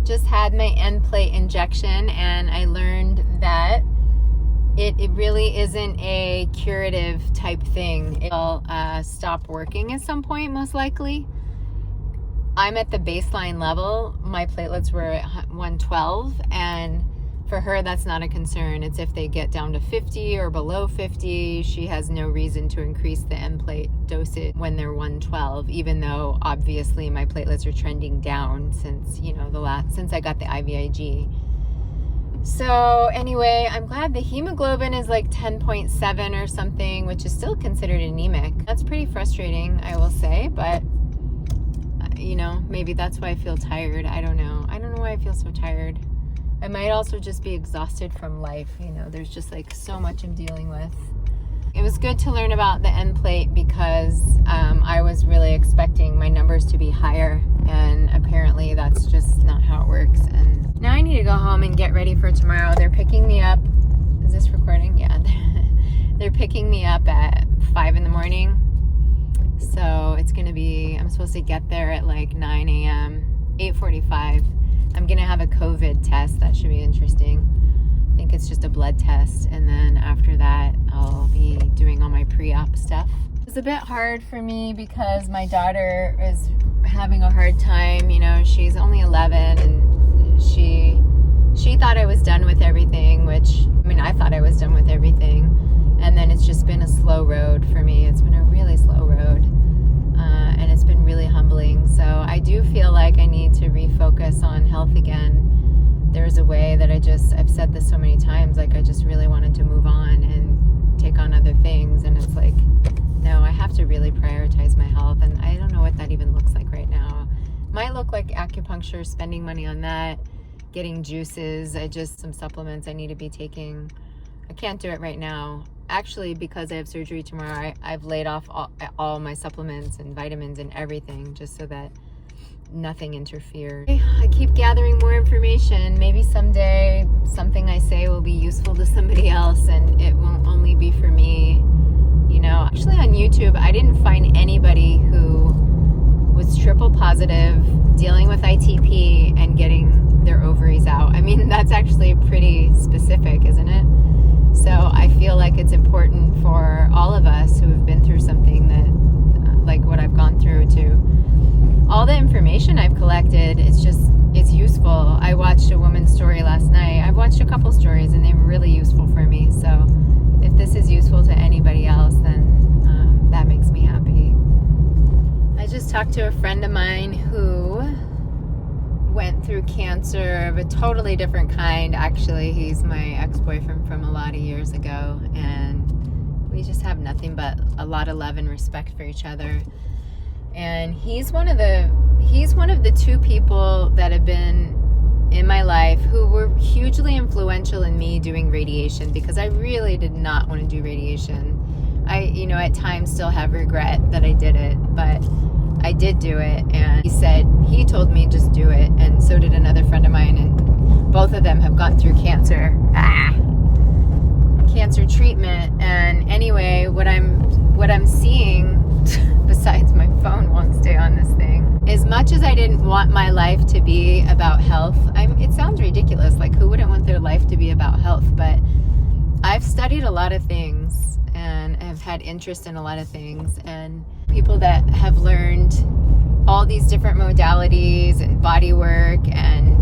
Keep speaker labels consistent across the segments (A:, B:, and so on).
A: Just had my NPlate injection, and I learned that it really isn't a curative type thing. It'll stop working at some point, most likely. I'm at the baseline level. My platelets were at 112, and for her, that's not a concern. It's if they get down to 50 or below 50, she has no reason to increase the NPlate dosage when they're 112, even though obviously my platelets are trending down since, since I got the IVIG. So anyway, I'm glad the hemoglobin is like 10.7 or something, which is still considered anemic. That's pretty frustrating, I will say, but maybe that's why I feel tired. I don't know why I feel so tired. I might also just be exhausted from life. There's just like so much I'm dealing with. It was good to learn about the NPlate because I was really expecting my numbers to be higher, and apparently that's just not how it works. And now I need to go home and get ready for tomorrow. They're picking me up. Is this recording? Yeah. They're picking me up at 5 in the morning. So it's going to be, I'm supposed to get there at like 9 a.m., 8:45. I'm going to have a COVID test. That should be interesting. I think it's just a blood test. And then after that, I'll be doing all my pre-op stuff. It's a bit hard for me because my daughter is having a hard time. She's only 11, and she thought I was done with everything, I thought I was done with everything. And then it's just been a slow road for me. It's been a really slow road. And it's been really humbling. So I do feel like I need to refocus on health again. There's a way that I've said this so many times, like I just really wanted to move on and take on other things. And it's like, no, I have to really prioritize my health. And I don't know what that even looks like right now. Might look like acupuncture, spending money on that, getting juices. Some supplements I need to be taking. I can't do it right now. Actually, because I have surgery tomorrow, I've laid off all my supplements and vitamins and everything just so that nothing interferes. I keep gathering more information. Maybe someday something I say will be useful to somebody else and it won't only be for me. Actually on YouTube, I didn't find anybody who was triple positive, dealing with ITP, and getting their ovaries out. That's actually pretty specific, isn't it? So I feel like it's important for all of us who have been through something that, like what I've gone through, to all the information I've collected. It's useful. I watched a woman's story last night. I've watched a couple stories and they were really useful for me. So if this is useful to anybody else, then that makes me happy. I just talked to a friend of mine who went through cancer of a totally different kind. Actually, he's my ex-boyfriend from a lot of years ago, and we just have nothing but a lot of love and respect for each other. And he's one of the two people that have been in my life who were hugely influential in me doing radiation, because I really did not want to do radiation. I at times still have regret that I did it, but I did do it. And he told me just do it, and so did another friend of mine, and both of them have gone through cancer treatment. And anyway, what I'm seeing besides my phone won't stay on this thing, as much as I didn't want my life to be about health, it sounds ridiculous, like who wouldn't want their life to be about health? But I've studied a lot of things and have had interest in a lot of things, and people that have learned all these different modalities and body work and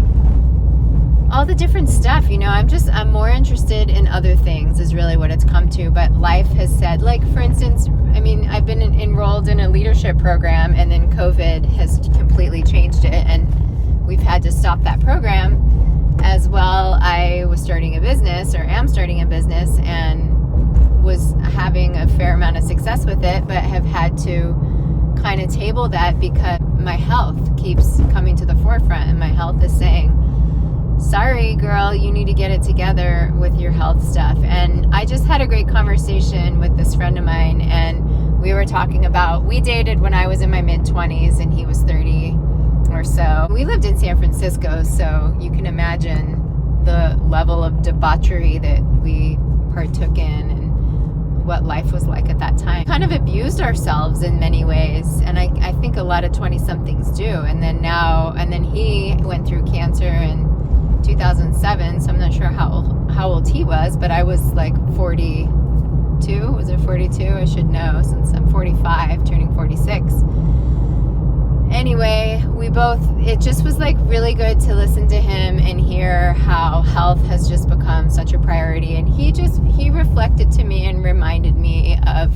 A: all the different stuff, I'm more interested in other things is really what it's come to. But life has said, like, for instance, I've been enrolled in a leadership program, and then COVID has completely changed it, and we've had to stop that program. As well, I was starting a business, or am starting a business, and was having a fair amount of success with it, but have had to kind of table that because my health keeps coming to the forefront, and my health is saying, sorry girl, you need to get it together with your health stuff. And I just had a great conversation with this friend of mine, and we were talking about, we dated when I was in my mid-20s and he was 30 or so. We lived in San Francisco, so you can imagine the level of debauchery that we partook in, and what life was like at that time. Kind of abused ourselves in many ways, and I think a lot of 20-somethings do. And then he went through cancer in 2007, so I'm not sure how old he was, but I was like 42. Was it 42? I should know, since I'm 45, turning 46. Anyway, it just was like really good to listen to him and hear how health has just become such a priority. And he reflected to me and reminded me of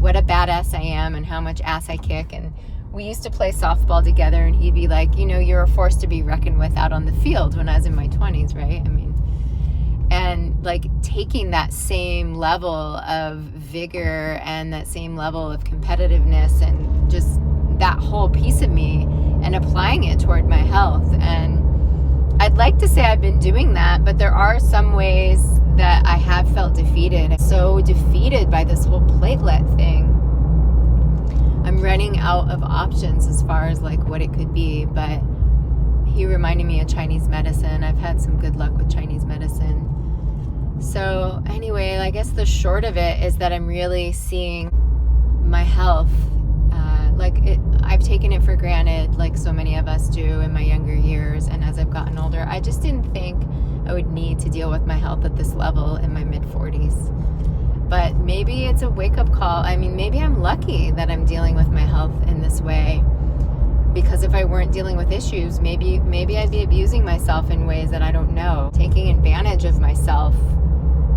A: what a badass I am and how much ass I kick. And we used to play softball together, and he'd be like, you're a force to be reckoned with out on the field, when I was in my 20s, right? I mean, and like taking that same level of vigor and that same level of competitiveness and just that whole piece of me and applying it toward my health. And I'd like to say I've been doing that, but there are some ways that I have felt defeated. So defeated by this whole platelet thing. I'm running out of options as far as like what it could be, but he reminded me of Chinese medicine. I've had some good luck with Chinese medicine. So anyway, I guess the short of it is that I'm really seeing my health I've taken it for granted, like so many of us do in my younger years. And as I've gotten older, I just didn't think I would need to deal with my health at this level in my mid-40s. But maybe it's a wake-up call. I mean, maybe I'm lucky that I'm dealing with my health in this way, because if I weren't dealing with issues, maybe I'd be abusing myself in ways that I don't know, taking advantage of myself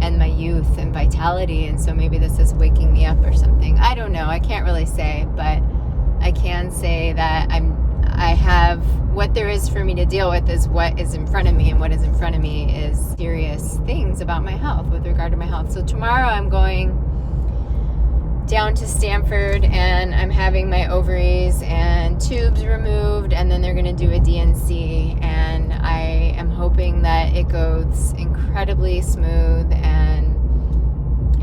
A: and my youth and vitality. And so maybe this is waking me up or something. I don't know. I can't really say, but I can say that I have what there is for me to deal with is what is in front of me, and what is in front of me is serious things about my health with regard to my health. So tomorrow I'm going down to Stanford, and I'm having my ovaries and tubes removed, and then they're going to do a DNC, and I am hoping that it goes incredibly smooth and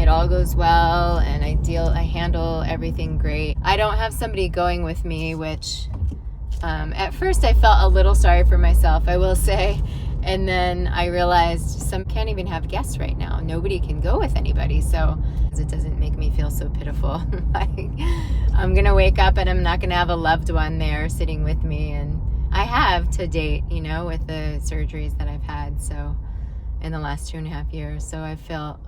A: it all goes well, and I handle everything great. I don't have somebody going with me, which at first I felt a little sorry for myself, I will say. And then I realized some can't even have guests right now. Nobody can go with anybody. So it doesn't make me feel so pitiful. Like, I'm going to wake up and I'm not going to have a loved one there sitting with me. And I have to date, with the surgeries that I've had. So in the last 2.5 years. So I feel,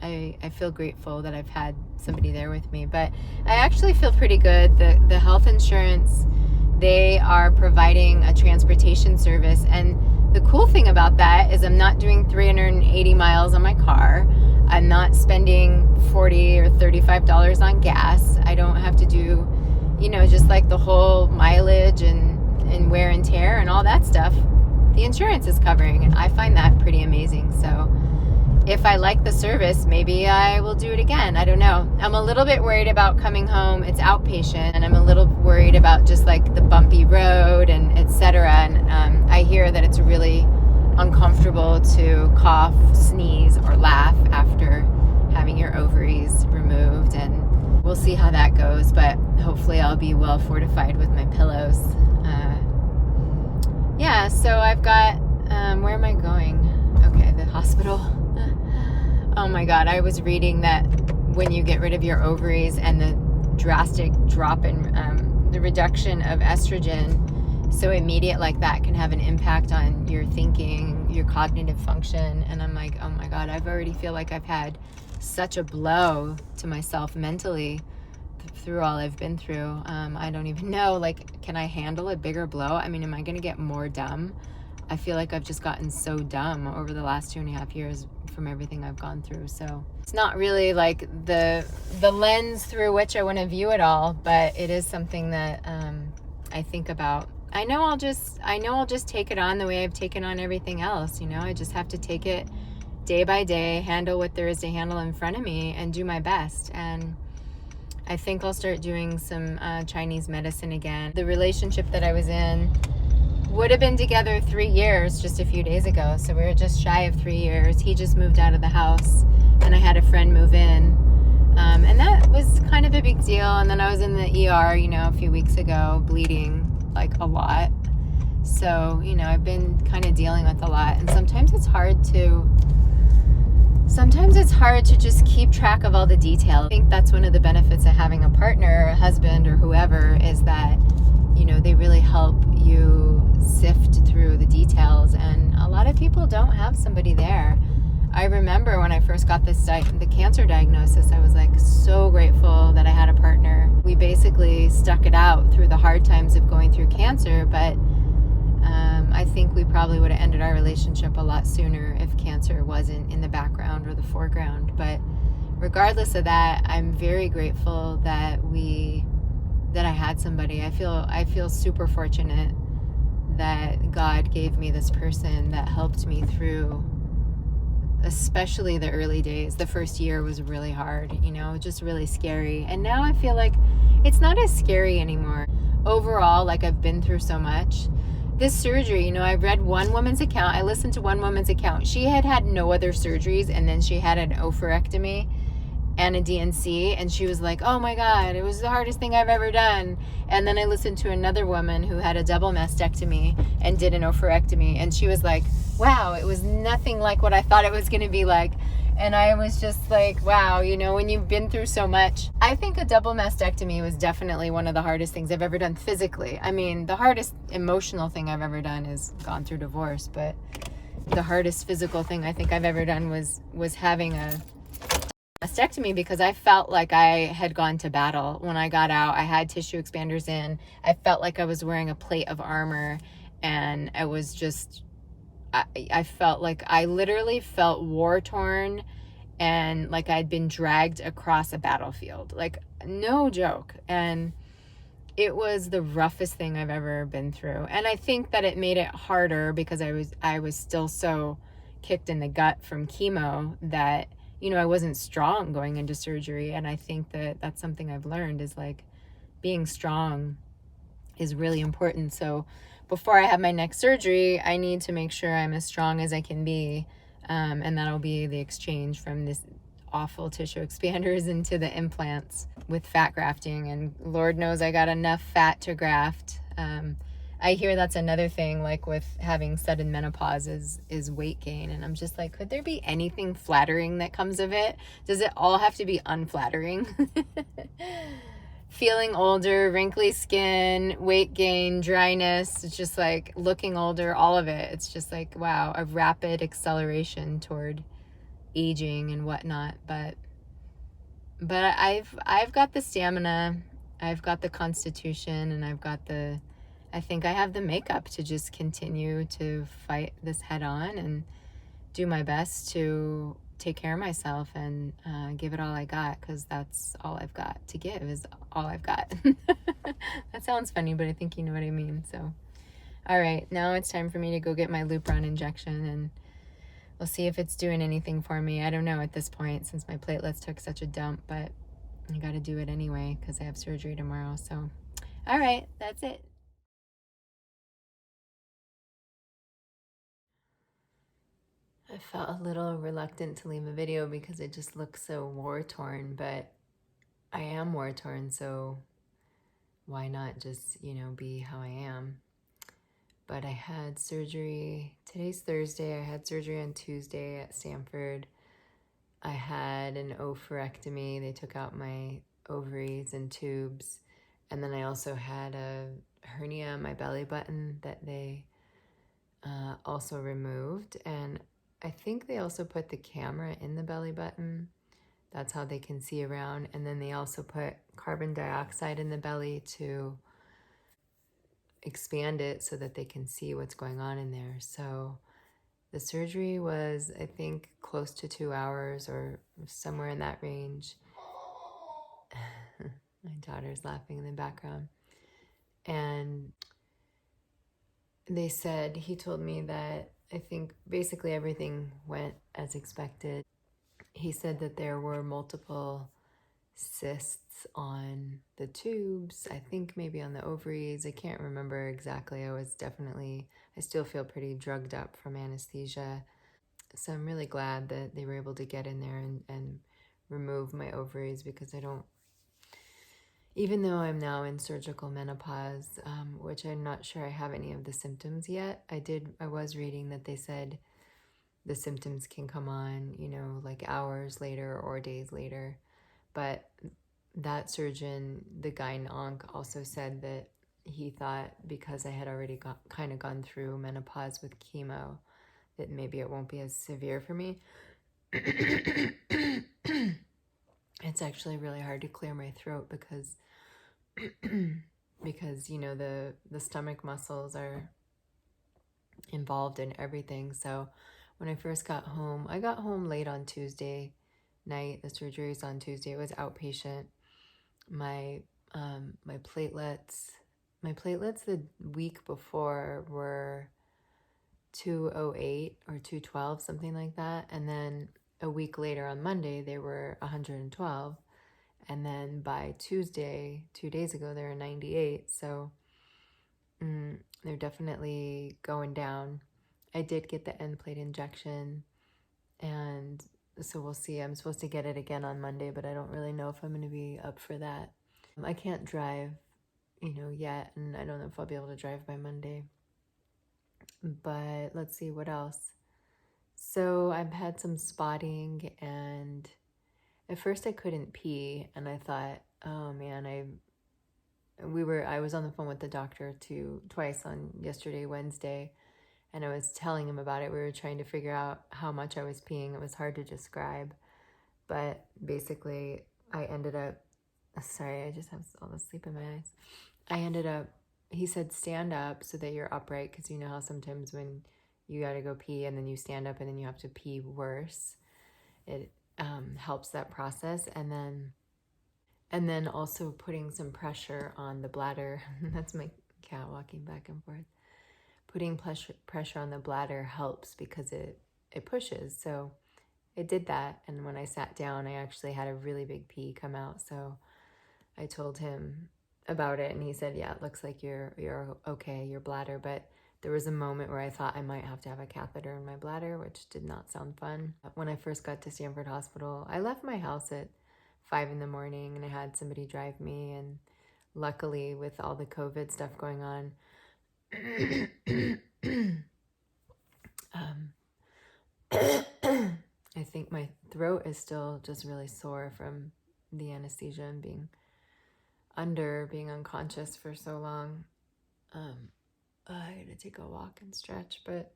A: I feel grateful that I've had somebody there with me. But I actually feel pretty good. The health insurance, they are providing a transportation service. And the cool thing about that is I'm not doing 380 miles on my car. I'm not spending $40 or $35 on gas. I don't have to do, just like the whole mileage and wear and tear and all that stuff. The insurance is covering, and I find that pretty amazing. So if I like the service, maybe I will do it again. I don't know. I'm a little bit worried about coming home. It's outpatient, and I'm a little worried about just like the bumpy road and etc. And I hear that it's really uncomfortable to cough, sneeze, or laugh after having your ovaries removed. And we'll see how that goes, but hopefully I'll be well fortified with my pillows. Yeah, so I've got, where am I going? Okay, the hospital. Oh my God, I was reading that when you get rid of your ovaries and the drastic drop in the reduction of estrogen, so immediate like that can have an impact on your thinking, your cognitive function. And I'm like, oh my God, I already feel like I've had such a blow to myself mentally through all I've been through. I don't even know, can I handle a bigger blow? I mean, am I going to get more dumb? I feel like I've just gotten so dumb over the last 2.5 years from everything I've gone through. So it's not really like the lens through which I want to view it all, but it is something that I think about. I know I'll just take it on the way I've taken on everything else. I just have to take it day by day, handle what there is to handle in front of me, and do my best. And I think I'll start doing some Chinese medicine again. The relationship that I was in would have been together 3 years just a few days ago. So we were just shy of 3 years. He just moved out of the house, and I had a friend move in. And that was kind of a big deal. And then I was in the ER, a few weeks ago, bleeding like a lot. So, I've been kind of dealing with a lot. And sometimes it's hard to sometimes it's hard to just keep track of all the details. I think that's one of the benefits of having a partner, a husband, or whoever, is that, you know, they really help you sift through the details. And a lot of people don't have somebody there. I remember when I first got the cancer diagnosis, I was like so grateful that I had a partner. We basically stuck it out through the hard times of going through cancer, but I think we probably would have ended our relationship a lot sooner if cancer wasn't in the background or the foreground. But regardless of that, I'm very grateful that I had somebody. I feel super fortunate that God gave me this person that helped me through, especially the early days. The first year was really hard, you know, just really scary. And now I feel like it's not as scary anymore. Overall, like, I've been through so much. This surgery, you know, I read one woman's account. I listened to one woman's account. She had no other surgeries, and then she had an oophorectomy and a DNC, and she was like, oh my God, it was the hardest thing I've ever done. And then I listened to another woman who had a double mastectomy and did an oophorectomy, and she was like, wow, it was nothing like what I thought it was going to be like. And I was just like, wow, you know, when you've been through so much. I think a double mastectomy was definitely one of the hardest things I've ever done physically. I mean, the hardest emotional thing I've ever done is gone through divorce, but the hardest physical thing I think I've ever done was having a mastectomy, because I felt like I had gone to battle. When I got out, I had tissue expanders in. I felt like I was wearing a plate of armor, and I was just, I felt like I literally felt war-torn and like I'd been dragged across a battlefield. Like, no joke. And it was the roughest thing I've ever been through. And I think that it made it harder because I was still so kicked in the gut from chemo that, you know, I wasn't strong going into surgery. And I think that that's something I've learned, is like, being strong is really important. So before I have my next surgery, I need to make sure I'm as strong as I can be. And that'll be the exchange from this awful tissue expanders into the implants with fat grafting. And Lord knows I got enough fat to graft. I hear that's another thing, like with having sudden menopause, is weight gain. And I'm just like, could there be anything flattering that comes of it? Does it all have to be unflattering? Feeling older, wrinkly skin, weight gain, dryness, it's just like looking older, all of it. It's just like, wow, a rapid acceleration toward aging and whatnot. But I've got the stamina, I've got the constitution, and I think I have the makeup to just continue to fight this head on and do my best to take care of myself and give it all I got, because that's all I've got to give, is all I've got. That sounds funny, but I think you know what I mean. So, all right, now it's time for me to go get my Lupron injection, and we'll see if it's doing anything for me. I don't know at this point, since my platelets took such a dump, but I got to do it anyway because I have surgery tomorrow. So, all right, that's it. I felt a little reluctant to leave a video because it just looks so war-torn, but I am war-torn, so why not just, you know, be how I am? But I had surgery, today's Thursday, I had surgery on Tuesday at Stanford. I had an oophorectomy. They took out my ovaries and tubes. And then I also had a hernia on my belly button that they also removed. And I think they also put the camera in the belly button. That's how they can see around. And then they also put carbon dioxide in the belly to expand it so that they can see what's going on in there. So the surgery was, I think, close to 2 hours or somewhere in that range. My daughter's laughing in the background. And they said, he told me that I think basically everything went as expected. He said that there were multiple cysts on the tubes, I think maybe on the ovaries. I can't remember exactly. I still feel pretty drugged up from anesthesia. So I'm really glad that they were able to get in there and remove my ovaries, because even though I'm now in surgical menopause, which I'm not sure I have any of the symptoms yet, I was reading that they said the symptoms can come on, you know, like hours later or days later. But that surgeon, the gyn-onc, also said that he thought because I had already kind of gone through menopause with chemo, that maybe it won't be as severe for me. It's actually really hard to clear my throat because you know, the stomach muscles are involved in everything. So when I first got home, I got home late on Tuesday night. The surgery was on Tuesday. It was outpatient. My platelets the week before were 208 or 212, something like that, and then a week later on Monday they were 112, and then by Tuesday, 2 days ago, they were 98. So they're definitely going down. I did get the NPlate injection, and so we'll see. I'm supposed to get it again on Monday, but I don't really know if I'm going to be up for that. I can't drive, you know, yet, and I don't know if I'll be able to drive by Monday. But let's see what else. So I've had some spotting, and at first I couldn't pee, and I thought, oh man, I was on the phone with the doctor twice on yesterday, Wednesday, and I was telling him about it. We were trying to figure out how much I was peeing. It was hard to describe, but basically I ended up, sorry, I just have all the sleep in my eyes. He said stand up so that you're upright, because you know how sometimes when you gotta go pee and then you stand up and then you have to pee worse, it helps that process. And then also putting some pressure on the bladder. That's my cat walking back and forth. Putting pressure on the bladder helps because it pushes. So it did that, and when I sat down, I actually had a really big pee come out. So I told him about it, and he said, yeah, it looks like you're okay, your bladder. But there was a moment where I thought I might have to have a catheter in my bladder, which did not sound fun. When I first got to Stanford Hospital, I left my house at 5 in the morning, and I had somebody drive me, and luckily with all the COVID stuff going on, I think my throat is still just really sore from the anesthesia and being unconscious for so long. I gotta take a walk and stretch, but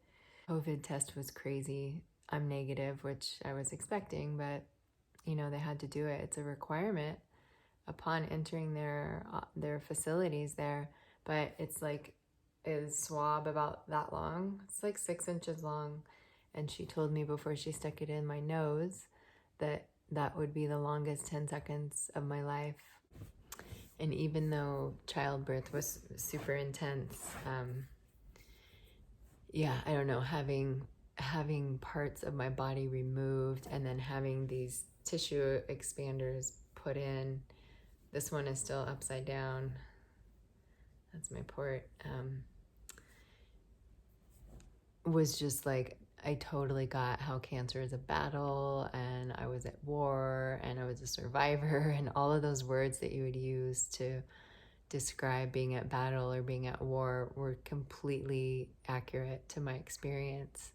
A: COVID test was crazy. I'm negative, which I was expecting, but you know, they had to do it. It's a requirement upon entering their facilities there. But it's like a swab about that long. It's like 6 inches long. And she told me before she stuck it in my nose that that would be the longest 10 seconds of my life. And even though childbirth was super intense, yeah, I don't know, having parts of my body removed and then having these tissue expanders put in. This one is still upside down. That's my port. Was just like, I totally got how cancer is a battle, and I was at war, and I was a survivor, and all of those words that you would use to describe being at battle or being at war were completely accurate to my experience.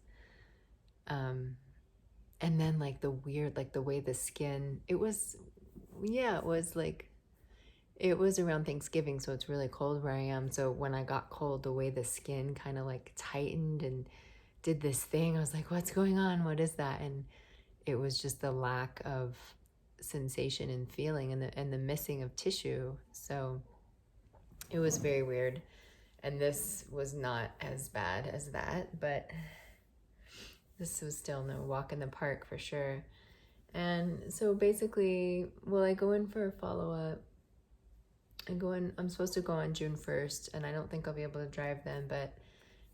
A: And then like the weird, like the way the skin, it was around Thanksgiving, so it's really cold where I am. So when I got cold, the way the skin kind of like tightened and did this thing, I was like, what's going on? What is that? And it was just the lack of sensation and feeling, and the missing of tissue. So it was very weird. And this was not as bad as that, but this was still no walk in the park for sure. And so basically, well, I go in for a follow-up. I'm supposed to go on June 1st, and I don't think I'll be able to drive then, but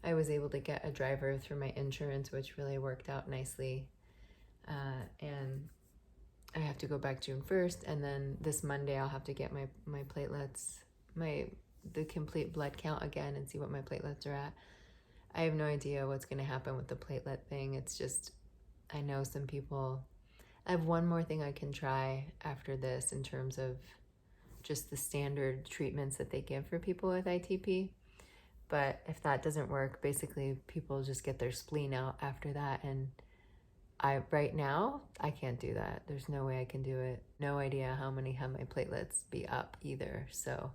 A: I was able to get a driver through my insurance, which really worked out nicely. And I have to go back June 1st, and then this Monday I'll have to get my platelets, the complete blood count again, and see what my platelets are at. I have no idea what's going to happen with the platelet thing. It's just, I know some people, I have one more thing I can try after this in terms of just the standard treatments that they give for people with ITP. But if that doesn't work, basically people just get their spleen out after that, and right now, I can't do that. There's no way I can do it. No idea how my platelets be up either. So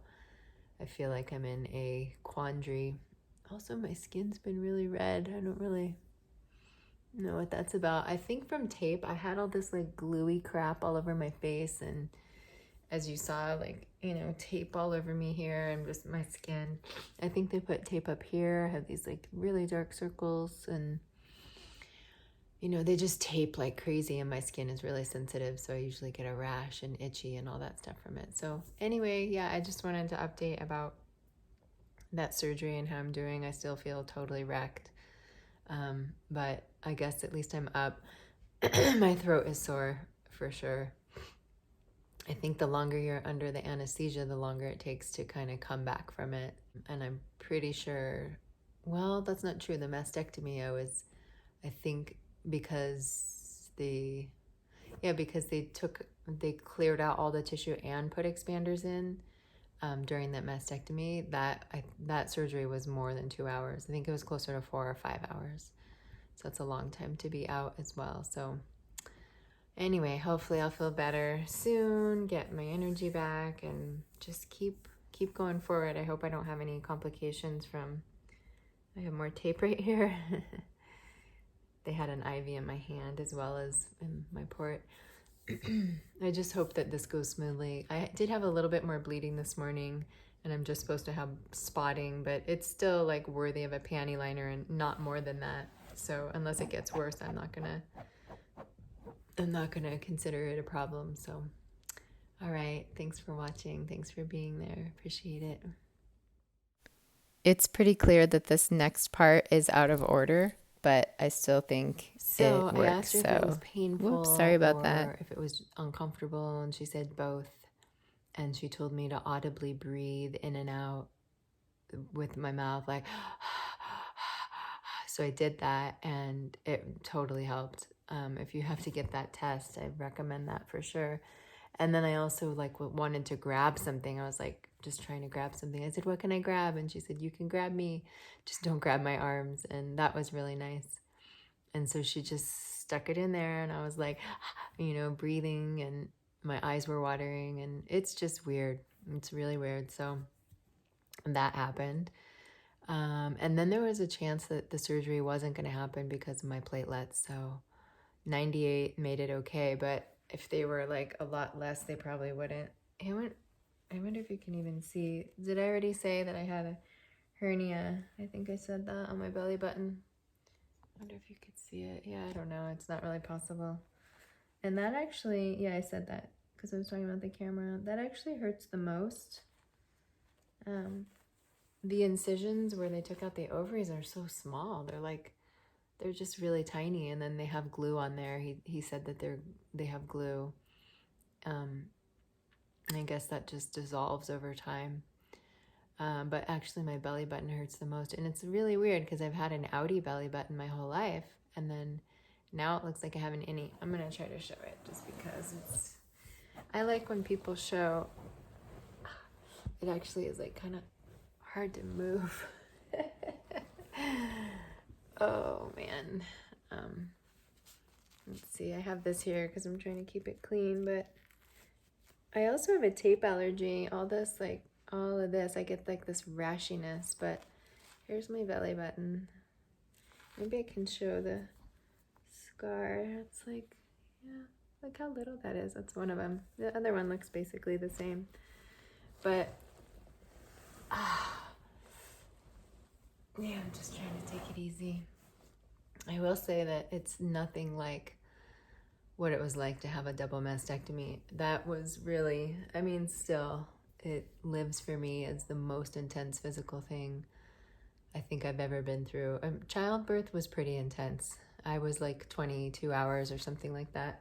A: I feel like I'm in a quandary. Also, my skin's been really red. I don't really know what that's about. I think from tape, I had all this like gluey crap all over my face, and as you saw, like, you know, tape all over me here and just my skin. I think they put tape up here. I have these like really dark circles, and you know, they just tape like crazy, and my skin is really sensitive, so I usually get a rash and itchy and all that stuff from it. So anyway, yeah, I just wanted to update about that surgery and how I'm doing. I still feel totally wrecked, but I guess at least I'm up. My throat is sore for sure. I think the longer you're under the anesthesia, the longer it takes to kind of come back from it. And I'm pretty sure, well, that's not true. The mastectomy, I think because they cleared out all the tissue and put expanders in during that mastectomy. That surgery was more than 2 hours. I think it was closer to 4 or 5 hours. So it's a long time to be out as well. So anyway, hopefully I'll feel better soon, get my energy back, and just keep going forward. I hope I don't have any complications from, I have more tape right here. They had an IV in my hand as well as in my port. I just hope that this goes smoothly. I did have a little bit more bleeding this morning, and I'm just supposed to have spotting, but it's still like worthy of a panty liner and not more than that. So unless it gets worse, I'm not gonna consider it a problem. So all right, thanks for watching. Thanks for being there. Appreciate it. It's pretty clear that this next part is out of order, but I still think it works. I asked her if it was painful, whoops, sorry about that, or if it was uncomfortable, and she said both. And she told me to audibly breathe in and out with my mouth, like, so I did that, and it totally helped. If you have to get that test, I recommend that for sure. And then I also like wanted to grab something. I was like just trying to grab something. I said, what can I grab? And she said, you can grab me, just don't grab my arms. And that was really nice. And so she just stuck it in there, and I was like, you know, breathing, and my eyes were watering, and it's just weird. It's really weird. So that happened. And then there was a chance that the surgery wasn't going to happen because of my platelets. So 98 made it okay, but if they were like a lot less, they probably wouldn't. I wonder if you can even see. Did I already say that I had a hernia? I think I said that on my belly button. I wonder if you could see it. Yeah, I don't know. It's not really possible. And that actually, yeah, I said that because I was talking about the camera. That actually hurts the most. The incisions where they took out the ovaries are so small. They're just really tiny, and then they have glue on there. He said that they have glue. I guess that just dissolves over time. But actually my belly button hurts the most, and it's really weird because I've had an outie belly button my whole life, and then now it looks like I have an innie. I'm gonna try to show it just because I like when people show. It actually is like kind of hard to move. Oh man. Let's see, I have this here because I'm trying to keep it clean, but I also have a tape allergy. All of this, I get like this rashiness, but here's my belly button. Maybe I can show the scar. It's like, yeah, look how little that is. That's one of them. The other one looks basically the same, but yeah, I'm just trying to take it easy. I will say that it's nothing like what it was like to have a double mastectomy. That was really, I mean, still, it lives for me as the most intense physical thing I think I've ever been through. Childbirth was pretty intense. I was like 22 hours or something like that.